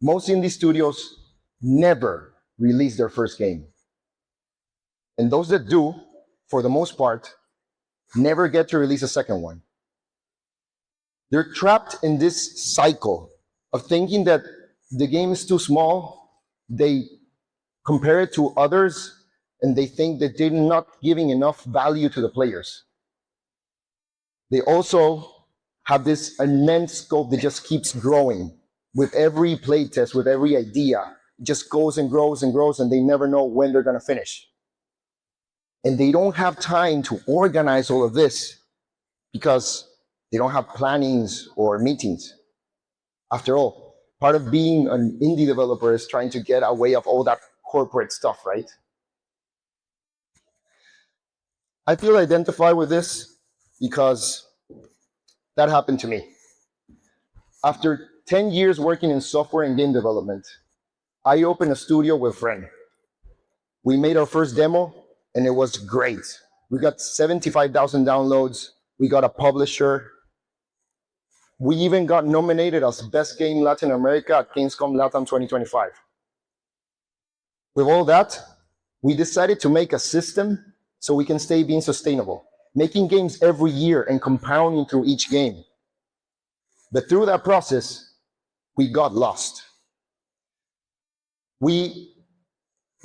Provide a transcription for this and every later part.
Most indie studios never release their first game. And those that do, for the most part, never get to release a second one. They're trapped in this cycle of thinking that the game is too small. They compare it to others, and they think that they're not giving enough value to the players. They also have this immense scope that just keeps growing with every playtest, with every idea. It just goes and grows and grows, and they never know when they're going to finish. And they don't have time to organize all of this because they don't have plannings or meetings. After all, part of being an indie developer is trying to get away of all that corporate stuff, right? I feel identified with this because that happened to me. After 10 years working in software and game development, I opened a studio with a friend. We made our first demo, and it was great. We got 75,000 downloads. We got a publisher. We even got nominated as Best Game Latin America at Gamescom Latam 2025. With all that, we decided to make a system so we can stay being sustainable, making games every year and compounding through each game. But through that process, we got lost. We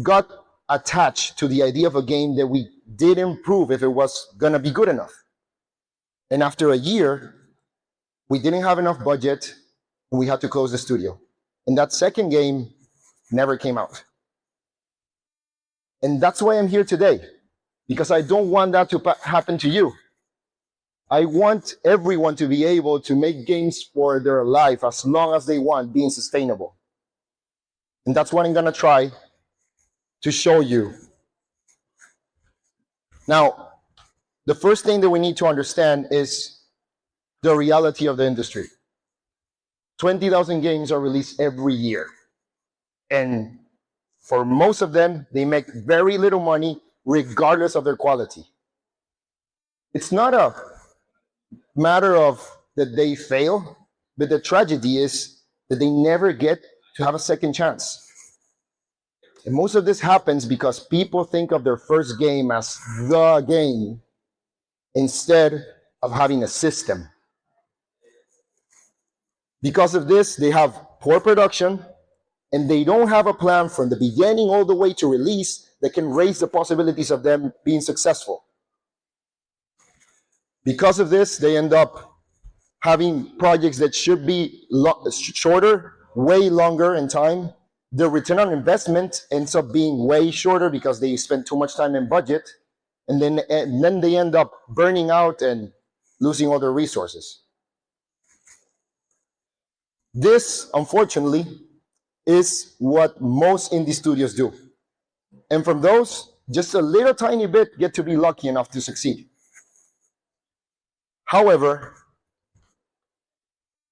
got attached to the idea of a game that we didn't prove if it was going to be good enough. And after a year, we didn't have enough budget, and we had to close the studio. And that second game never came out. And that's why I'm here today, because I don't want that to happen to you. I want everyone to be able to make games for their life as long as they want, being sustainable. And that's what I'm going to try to show you. Now, the first thing that we need to understand is the reality of the industry. 20,000 games are released every year. And for most of them, they make very little money regardless of their quality. It's not a matter of that they fail, but the tragedy is that they never get to have a second chance. And most of this happens because people think of their first game as the game instead of having a system. Because of this, they have poor production, and they don't have a plan from the beginning all the way to release that can raise the possibilities of them being successful. Because of this, they end up having projects that should be shorter, way longer in time. The return on investment ends up being way shorter because they spend too much time in budget, and then they end up burning out and losing all their resources. This, unfortunately, is what most indie studios do. And from those, just a little tiny bit get to be lucky enough to succeed. However,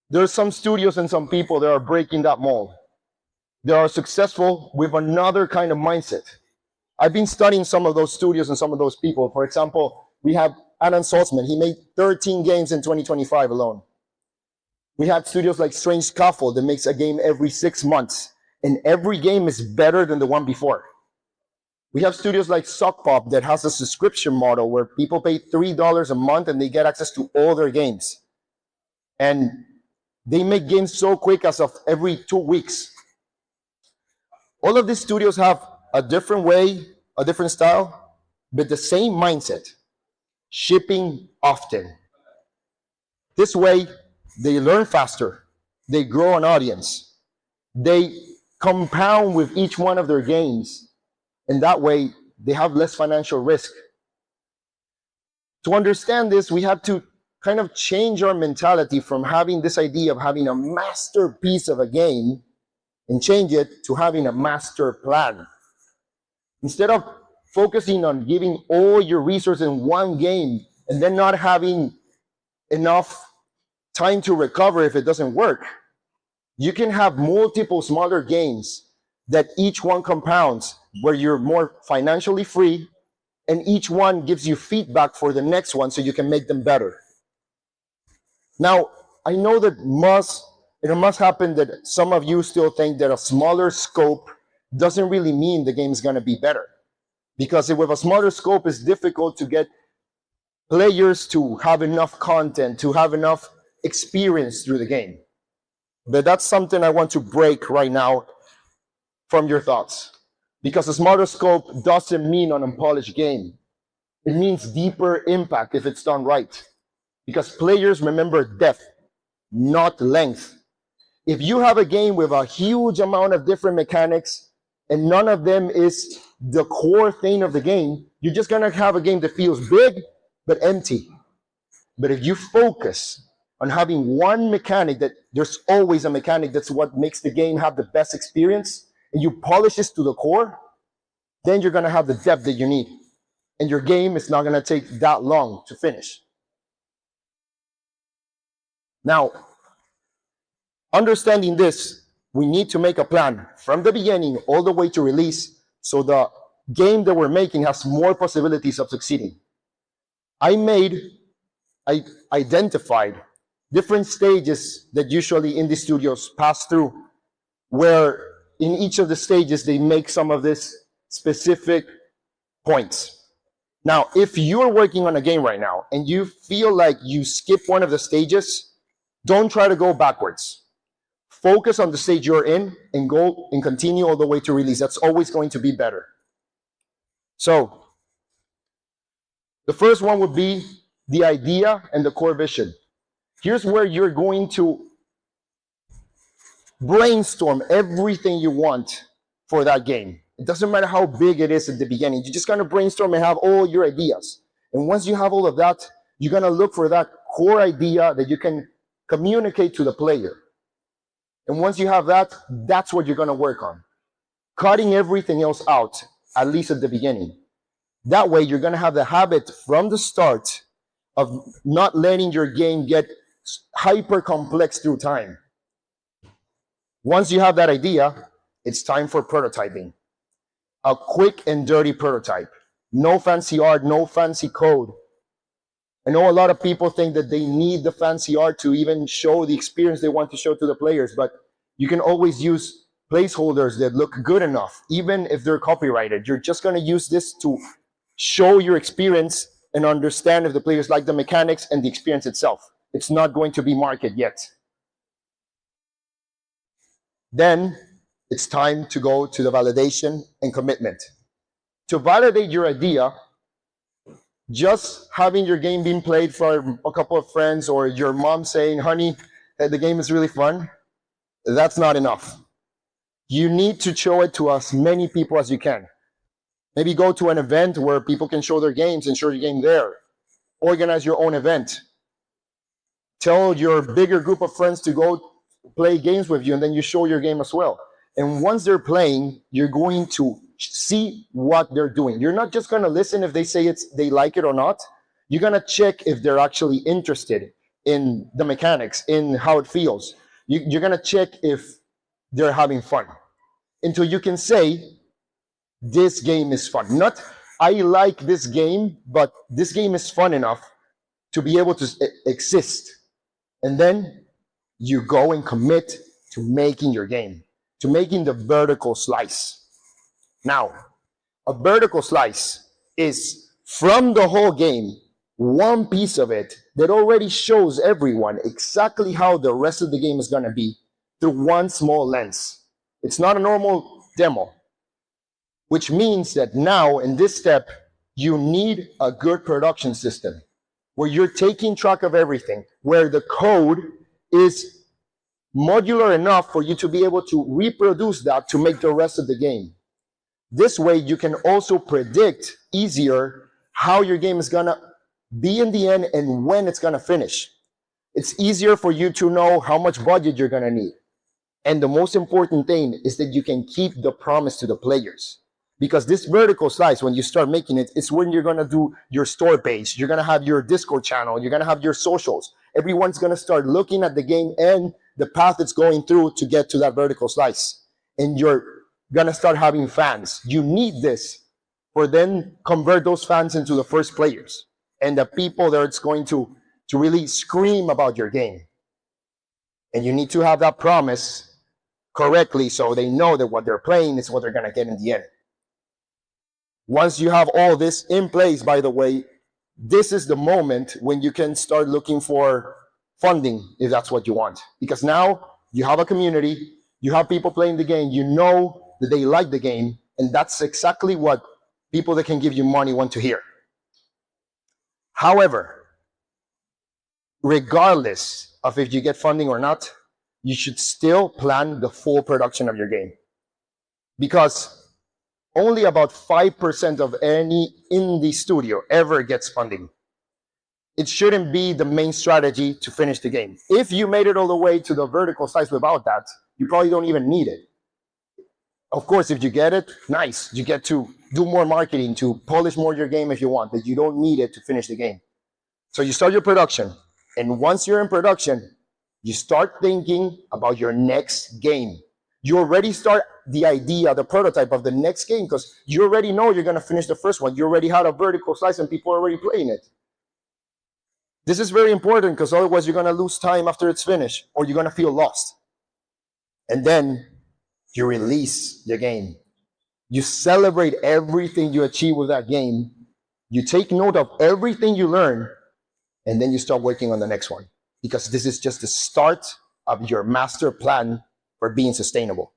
there are some studios and some people that are breaking that mold. They are successful with another kind of mindset. I've been studying some of those studios and some of those people. For example, we have Adam Saltzman. He made 13 games in 2025 alone. We have studios like Strange Scaffold that makes a game every 6 months, and every game is better than the one before. We have studios like Sock Pop that has a subscription model where people pay $3 a month and they get access to all their games. And they make games so quick as of every 2 weeks. All of these studios have a different way, a different style, but the same mindset: shipping often. This way, they learn faster, they grow an audience, they compound with each one of their games, and that way they have less financial risk. To understand this, we have to kind of change our mentality from having this idea of having a masterpiece of a game and change it to having a master plan. Instead of focusing on giving all your resources in one game and then not having enough time to recover if it doesn't work, you can have multiple smaller games that each one compounds, where you're more financially free, and each one gives you feedback for the next one so you can make them better. Now, I know that most it must happen that some of you still think that a smaller scope doesn't really mean the game is going to be better. Because with a smaller scope, it's difficult to get players to have enough content, to have enough experience through the game. But that's something I want to break right now from your thoughts. Because a smaller scope doesn't mean an unpolished game. It means deeper impact if it's done right. Because players remember depth, not length. If you have a game with a huge amount of different mechanics and none of them is the core thing of the game, you're just going to have a game that feels big but empty. But if you focus on having one mechanic, that there's always a mechanic that's what makes the game have the best experience, and you polish this to the core, then you're going to have the depth that you need. And your game is not going to take that long to finish. Now, understanding this, we need to make a plan from the beginning all the way to release so the game that we're making has more possibilities of succeeding. I identified different stages that usually indie studios pass through, where in each of the stages they make some of these specific points. Now, if you're working on a game right now and you feel like you skip one of the stages, don't try to go backwards. Focus on the stage you're in and go and continue all the way to release. That's always going to be better. So, the first one would be the idea and the core vision. Here's where you're going to brainstorm everything you want for that game. It doesn't matter how big it is at the beginning. You're just going to brainstorm and have all your ideas. And once you have all of that, you're going to look for that core idea that you can communicate to the player. And once you have that, that's what you're going to work on. Cutting everything else out, at least at the beginning. That way, you're going to have the habit from the start of not letting your game get hyper complex through time. Once you have that idea, it's time for prototyping. A quick and dirty prototype. No fancy art, no fancy code. I know a lot of people think that they need the fancy art to even show the experience they want to show to the players, but you can always use placeholders that look good enough, even if they're copyrighted. You're just going to use this to show your experience and understand if the players like the mechanics and the experience itself. It's not going to be marketed yet. Then it's time to go to the validation and commitment. To validate your idea, just having your game being played for a couple of friends or your mom saying, honey, the game is really fun, that's not enough. You need to show it to as many people as you can. Maybe go to an event where people can show their games and show your game there. Organize your own event. Tell your bigger group of friends to go play games with you, and then you show your game as well. And once they're playing, you're going to see what they're doing. You're not just going to listen if they say they like it or not. You're going to check if they're actually interested in the mechanics, in how it feels. You're going to check if they're having fun until you can say, this game is fun. Not, I like this game, but this game is fun enough to be able to exist. And then you go and commit to making your game, to making the vertical slice. Now, a vertical slice is from the whole game, one piece of it that already shows everyone exactly how the rest of the game is going to be through one small lens. It's not a normal demo, which means that now in this step, you need a good production system where you're taking track of everything, where the code is modular enough for you to be able to reproduce that to make the rest of the game. This way, you can also predict easier how your game is going to be in the end and when it's going to finish. It's easier for you to know how much budget you're going to need. And the most important thing is that you can keep the promise to the players. Because this vertical slice, when you start making it, it's when you're going to do your store page. You're going to have your Discord channel. You're going to have your socials. Everyone's going to start looking at the game and the path it's going through to get to that vertical slice. And you're going to start having fans. You need this for then convert those fans into the first players and the people that it's going to really scream about your game. And you need to have that promise correctly so they know that what they're playing is what they're going to get in the end. Once you have all this in place, by the way, this is the moment when you can start looking for funding if that's what you want. Because now you have a community, you have people playing the game, you know that they like the game, and that's exactly what people that can give you money want to hear. However, regardless of if you get funding or not, you should still plan the full production of your game. Because only about 5% of any indie studio ever gets funding. It shouldn't be the main strategy to finish the game. If you made it all the way to the vertical slice without that, you probably don't even need it. Of course, if you get it, nice. You get to do more marketing, to polish more your game if you want, but you don't need it to finish the game. So you start your production, and once you're in production, you start thinking about your next game. You already start the idea, the prototype of the next game, because you already know you're going to finish the first one. You already had a vertical slice and people are already playing it. This is very important because otherwise you're going to lose time after it's finished, or you're going to feel lost. And then you release the game. You celebrate everything you achieve with that game. You take note of everything you learn, and then you start working on the next one. Because this is just the start of your master plan for being sustainable.